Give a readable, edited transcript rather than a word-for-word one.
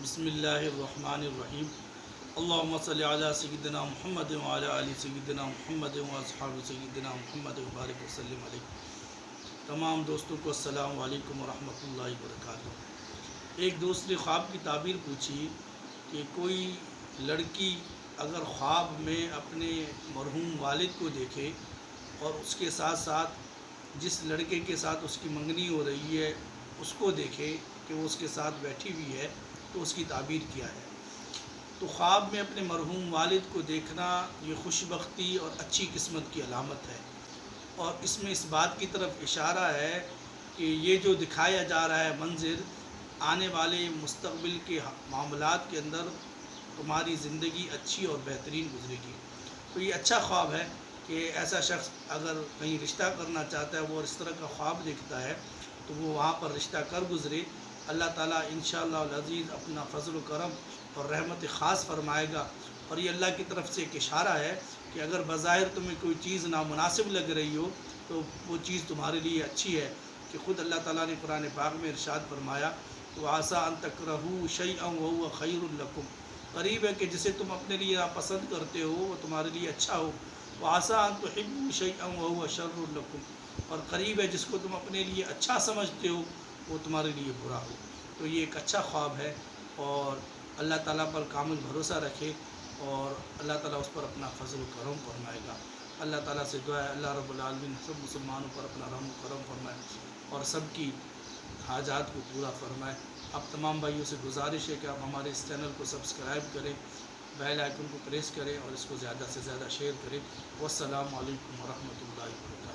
بسم اللہ الرحمن الرحیم اللہم صلی علی سیدنا محمد وعلی آل سیدنا محمد واصحاب سیدنا محمد وبارک وسلم علیہ۔ تمام دوستوں کو السلام علیکم ورحمۃ اللہ وبرکاتہ۔ ایک دوست نے خواب کی تعبیر پوچھی کہ کوئی لڑکی اگر خواب میں اپنے مرحوم والد کو دیکھے اور اس کے ساتھ ساتھ جس لڑکے کے ساتھ اس کی منگنی ہو رہی ہے اس کو دیکھے کہ وہ اس کے ساتھ بیٹھی ہوئی ہے تو اس کی تعبیر کیا ہے۔ تو خواب میں اپنے مرحوم والد کو دیکھنا یہ خوش بختی اور اچھی قسمت کی علامت ہے، اور اس میں اس بات کی طرف اشارہ ہے کہ یہ جو دکھایا جا رہا ہے منظر آنے والے مستقبل کے معاملات کے اندر تمہاری زندگی اچھی اور بہترین گزرے گی۔ تو یہ اچھا خواب ہے کہ ایسا شخص اگر کہیں رشتہ کرنا چاہتا ہے وہ اس طرح کا خواب دیکھتا ہے تو وہ وہاں پر رشتہ کر گزرے۔ اللہ تعالیٰ انشاءاللہ العزیز اپنا فضل و کرم اور رحمت خاص فرمائے گا، اور یہ اللہ کی طرف سے ایک اشارہ ہے کہ اگر بظاہر تمہیں کوئی چیز نامناسب لگ رہی ہو تو وہ چیز تمہارے لیے اچھی ہے، کہ خود اللہ تعالیٰ نے قرآن پاک میں ارشاد فرمایا وَعَسَىٰ أَن تَكْرَهُوا شَيْئًا وَهُوَ خَيْرٌ لَكُمْ، قریب ہے کہ جسے تم اپنے لیے ناپسند کرتے ہو وہ تمہارے لیے اچھا ہو۔ وَعَسَىٰ أَن تُحِبُّوا شَيْئًا وَهُوَ شَرٌّ لَكُمْ، اور قریب ہے جس کو تم اپنے لیے اچھا سمجھتے ہو وہ تمہارے لیے برا ہو۔ تو یہ ایک اچھا خواب ہے، اور اللہ تعالیٰ پر کامل بھروسہ رکھے اور اللہ تعالیٰ اس پر اپنا فضل و کرم فرمائے گا۔ اللہ تعالیٰ سے دعا ہے اللہ رب العالمین سب مسلمانوں پر اپنا رحم و کرم فرمائے اور سب کی حاجات کو پورا فرمائے۔ اب تمام بھائیوں سے گزارش ہے کہ آپ ہمارے اس چینل کو سبسکرائب کریں، بیل آئیکن کو پریس کریں اور اس کو زیادہ سے زیادہ شیئر کریں۔ والسلام علیکم ورحمۃ اللہ وبرکاتہ۔